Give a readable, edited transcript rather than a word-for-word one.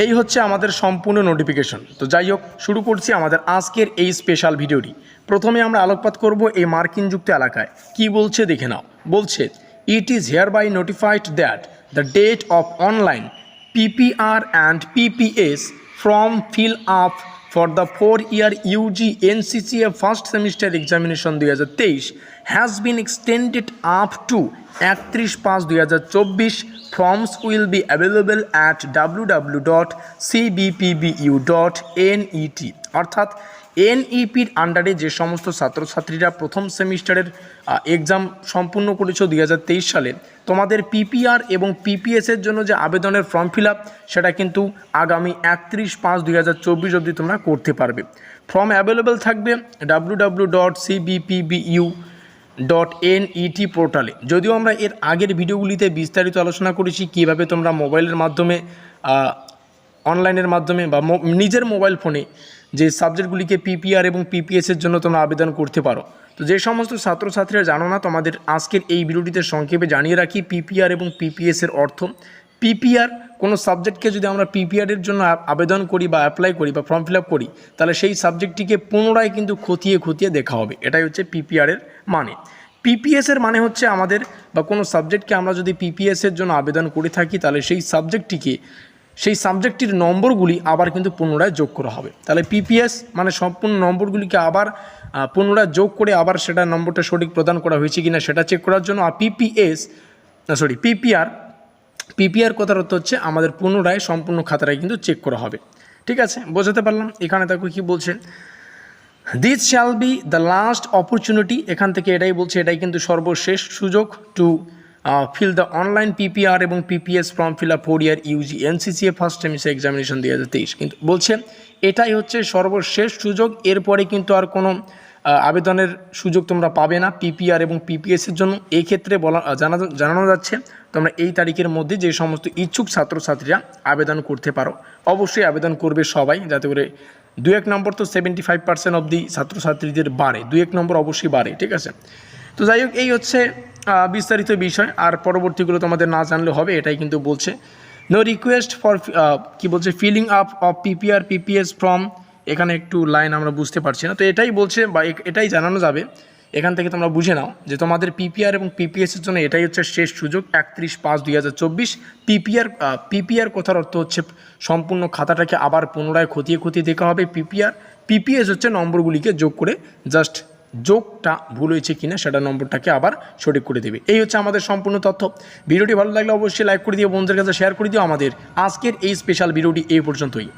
এই হচ্ছে আমাদের সম্পূর্ণ নোটিফিকেশন। তো যাই হোক, শুরু করছি আমাদের আজকের এই স্পেশাল ভিডিওটি। প্রথমে আমরা আলোকপাত করব এই মার্কিনযুক্ত এলাকায় কি বলছে দেখে নাও। বলছে, it is hereby notified that the date of online PPR and PPS from fill up for the 4-year UG NCCA first semester examination 2023 has been extended up to 31/5/2024. Forms will be available at www.cbpbu.net অর্থাৎ এনইপির আন্ডারে যে সমস্ত ছাত্রছাত্রীরা প্রথম সেমিস্টারের exam সম্পূর্ণ করেছো 2023 সালে, তোমাদের পিপিআর এবং পিপিএসের জন্য যে আবেদনের ফর্ম ফিল আপ সেটা কিন্তু আগামী 31/5/2024 অবধি তোমরা করতে পারবে। ফর্ম অ্যাভেলেবেল থাকবে www.cbpbu.net পোর্টালে। যদিও আমরা এর আগের ভিডিওগুলিতে বিস্তারিত আলোচনা করেছি কীভাবে তোমরা মোবাইলের মাধ্যমে অনলাইনের মাধ্যমে বা নিজের মোবাইল ফোনে যে সাবজেক্টগুলিকে পিপিআর এবং পিপিএসের জন্য তোমরা আবেদন করতে পারো। তো যে সমস্ত ছাত্রছাত্রীরা জানো না, তোমাদের আজকের এই ভিডিওটিতে সংক্ষেপে জানিয়ে রাখি পিপিআর এবং পিপিএসের অর্থ। পিপিআর কোনো সাবজেক্টকে যদি আমরা পিপিআরের জন্য আবেদন করি বা অ্যাপ্লাই করি বা ফর্ম ফিল আপ করি, তাহলে সেই সাবজেক্টটিকে পুনরায় কিন্তু খতিয়ে দেখা হবে। এটাই হচ্ছে পিপিআরের মানে। পিপিএসের মানে হচ্ছে আমাদের বা কোনো সাবজেক্টকে আমরা যদি পিপিএসের জন্য আবেদন করে থাকি, তাহলে সেই সাবজেক্টটির নম্বরগুলি আবার কিন্তু পুনরায় যোগ করা হবে। তাহলে পিপিএস মানে সম্পূর্ণ নম্বরগুলিকে আবার পুনরায় যোগ করে আবার সেটা নম্বরটা সঠিক প্রদান করা হয়েছে কিনা সেটা চেক করার জন্য। আর পিপিআর কথার অর্থ হচ্ছে আমাদের পুনরায় সম্পূর্ণ খাতাটাই কিন্তু চেক করা হবে। ঠিক আছে, বোঝাতে পারলাম? এখানে দেখো কি বলছে, this shall be the last opportunity. এখান থেকে এটাই বলছে, এটাই কিন্তু সর্বশেষ সুযোগ to fill the online PPR এবং PPS form fill up 4-year UG NCCA first semester examination 2023। কিন্তু বলছে এটাই হচ্ছে সর্বশেষ সুযোগ, এরপরে কিন্তু আর কোনো আবেদনের সুযোগ তোমরা পাবে না পিপিআর এবং পিপিএসের জন্য। এই ক্ষেত্রে জানানো যাচ্ছে তোমরা এই তারিখের মধ্যে যে সমস্ত ইচ্ছুক ছাত্রছাত্রীরা আবেদন করতে পারো। অবশ্যই আবেদন করবে সবাই, যাতে করে 2-1 নম্বর তো 75% অবধি ছাত্রছাত্রীদের বাড়ে, 2-1 নম্বর অবশ্যই বাড়ে। ঠিক আছে, তো যাই হোক, এই হচ্ছে বিস্তারিত বিষয়। আর পরবর্তীগুলো তোমাদের না জানলে হবে, এটাই কিন্তু বলছে। নো রিকোয়েস্ট ফর কি বলছে, filling up of PPR PPS form. এখানে একটু লাইন আমরা বুঝতে পারছি না, তো এটাই বলছে বা এটাই জানানো যাবে। এখান থেকে তোমরা বুঝে নাও যে তোমাদের পিপিআর এবং পিপিএসের জন্য এটাই হচ্ছে শেষ সুযোগ, 31/5/2024। পিপিআর কথার অর্থ হচ্ছে সম্পূর্ণ খাতাটাকে আবার পুনরায় খতিয়ে দেখা হবে। পিপিএস হচ্ছে নম্বরগুলিকে যোগ করে জাস্ট যোগটা ভুল হয়েছে কিনা সেটা নম্বরটাকে আবার সঠিক করে দেবে। এই হচ্ছে আমাদের সম্পূর্ণ তথ্য। ভিডিওটি ভালো লাগলে অবশ্যই লাইক করে দিও, বন্ধুদের কাছে শেয়ার করে দিও। আমাদের আজকের এই স্পেশাল ভিডিওটি এই পর্যন্তই।